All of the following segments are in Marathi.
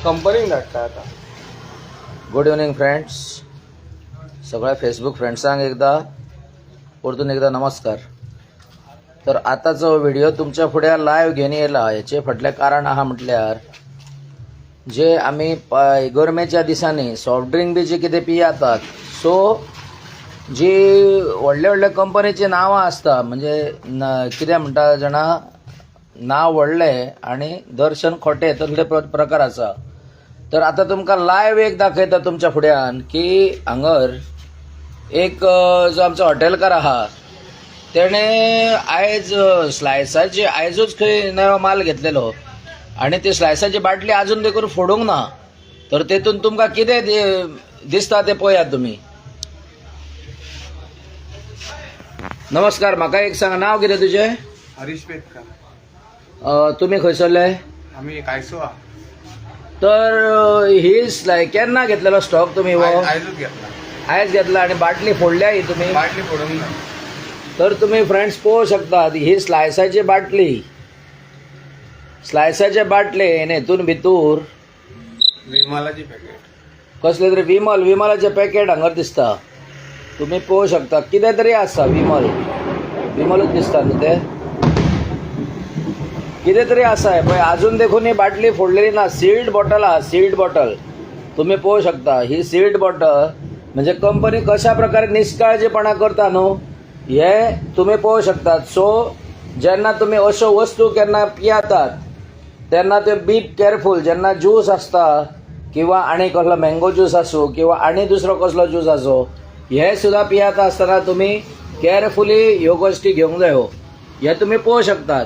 कंपनीक धाडटा आता. Good evening friends. सगळ्या फेसबुक फ्रेंड्सांक एकदा परतून एकदा नमस्कार. तर आताचो व्हिडिओ तुमच्या फुड्यान लाईव्ह घेऊन येयला. हेचे फाटलें कारण आहा म्हटल्यार जे आमी गरमेच्या दिसांनी सॉफ्ट ड्रिंक बी जे कितें पियातात, सो जी व्हडले व्हडले कंपनीची नांवां आसता, म्हणजे कितें म्हणटा जाणा नांव व्हडलें आनी दर्शन खोटे तसले प्रकार आसा. तर आता तुमकां लायव्ह एक दाखयता तुमच्या फुड्यान की हांगर एक जो आमचो हॉटेलकार आहा तेणे आयज स्लायसाची आयजूच खंय नवो माल घेतलेलो आनी ती स्लायसाची बाटली आजून देखून फोडूंक ना. तर तेतून तुमकां कितें दिसता ते पळयात तुमी. नमस्कार, म्हाका एक सांग, नांव कितें तुजें? हरीश पेटकर. तुमी खंयसरले? आम्ही कायसो तर ही केन्ना घेतलेलो स्टॉक तुमी? आयजूच घेतला. आयज घेतला आनी बाटली फोडल्या ही तुमी? बाटली फोडूंक ना. तर तुम्ही फ्रेंड्स पळोवंक शकतात, ही स्लायसाची बाटली, स्लायसाचे बाटलेन हेतून भितूर विमलाची पॅकेट, कसले तरी विमलाचे पॅकेट हांगर दिसता. तुम्ही पळोवंक शकता कितें तरी आसा. विमलूच दिसता न्ही ते, कितें तरी आसा हे पळय. आजून देखून ही बाटली फोडलेली ना. सील्ड बॉटल आहा, सील्ड बॉटल. तुम्ही पळोवंक शकता ही सील्ड बॉटल. म्हणजे कंपनी कशा प्रकारे निष्काळजीपणा करता न्हू हे तुम्ही पळोवंक शकतात. सो जेन्ना तुम्ही अश्यो वस्तू केन्ना पियातात तेन्ना ते बी केअरफूल. जेन्ना ज्यूस आसता किंवा आनी कसलो मँगो ज्यूस आसूं किंवा आनी दुसरो कसलो ज्यूस आसूं, हे सुद्दां पियाता आसतना तुम्ही केअरफुली ह्यो गोश्टी घेवंक जायो. हे तुम्ही पळोवंक शकतात.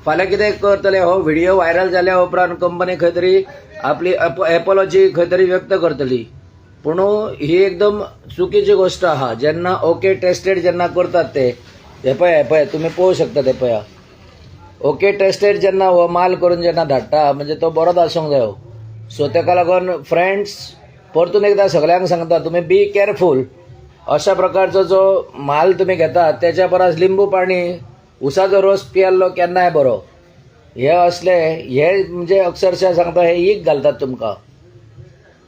फाल्यां कितें करतले, हो व्हिडिओ व्हायरल जाल्या उपरांत कंपनी खंय तरी आपली एपोलॉजी खंय तरी व्यक्त करतली. पूण ही एकदम चुकीची गोष्ट आहा. जेन्ना ओके टेस्टेड जेन्ना करतात ते, हे पळय तुम्ही पळोवंक शकतात. हे पळया, ओके टेस्टेड जेन्ना हो माल करून जेन्ना धाडटा म्हणजे तो बरोच आसूंक जायो. सो तेका लागून फ्रेंड्स परतून एकदा सगळ्यांक सांगता, तुम्ही बी केअरफूल. अशा प्रकारचो जो माल तुम्ही घेतात त्याच्या परस लिंबू पाणी, उसाचो रोस पियाल्लो केन्नाय बरो. हे असले हे म्हणजे अक्षरशः सांगता हे ईग घालतात तुमकां.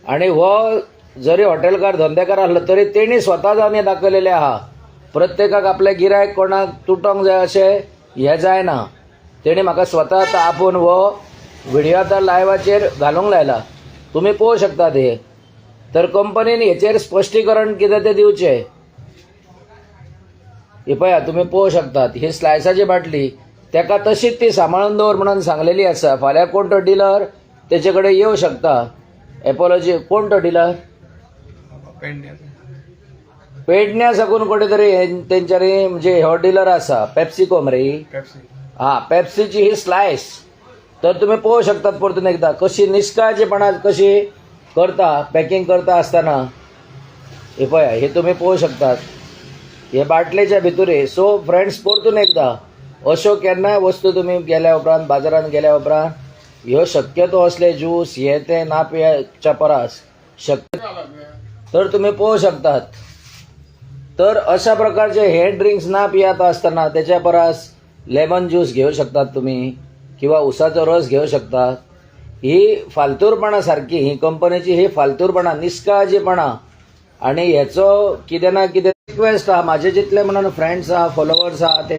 आणि हो जरी हॉटेलकार धंदेकार आसलो तरी तेणी स्वता जावन हे दाखयलेले आहा. प्रत्येकाक आपले गिरायक कोणाक तुटोंक जाय अशें हे जायना. तेणी म्हाका स्वता आतां आपूण हो व्हिडिओ आतां लायव्हाचेर घालूंक लायला. तुम्ही पळोवंक शकतात हे. तर कंपनीन हेचेर स्पश्टीकरण कितें ते दिवचें. हे पळया तुम्ही पळोवंक शकतात, ही स्लायसाची बाटली तेका तशीच ती सांबाळून दवर म्हणून सांगलेली आसा. फाल्यां कोण तो डीलर तेचे कडेन येवं शकता. एपोलॉजी कोण तो डीलर? पेडण्या साकून कोणी तरी तेंच्यांनी म्हणजे हो डीलर आसा. पेप्सिको मरे, हा पेप्सीची ही स्लायस. तर तुम्ही पळोवंक शकतात परतून एकदा कशी निष्काळजीपणा कशी करता पॅकिंग करता आसतना. हे पळया, हे तुम्ही पळोवंक शकतात हे बाटलेच्या भितर. सो फ्रेंड्स परतून एकदा अश्यो केन्नाय वस्तू तुम्ही गेल्या उपरांत बाजारात गेल्या उपरांत ह्यो शक्यतो असले ज्यूस हे ते ना पियाच्या परस शक्य तर तुम्ही पळोवंक शकतात. तर अशा प्रकारचे हे ड्रिंक्स ना पियाता असताना त्याच्या परस लेमन ज्यूस घेऊ शकतात तुम्ही किंवा उसाचो रस घेऊ शकतात. ही फालतूरपणा सारखी, ही कंपनीची ही फालतूरपणा, निष्काळजीपणा. आणि ह्याचो कितें ना कितें रिक्वेस्ट आहा, माझे जितले म्हणून फ्रेंड्स आहा, फॉलोवर्स आहा, ते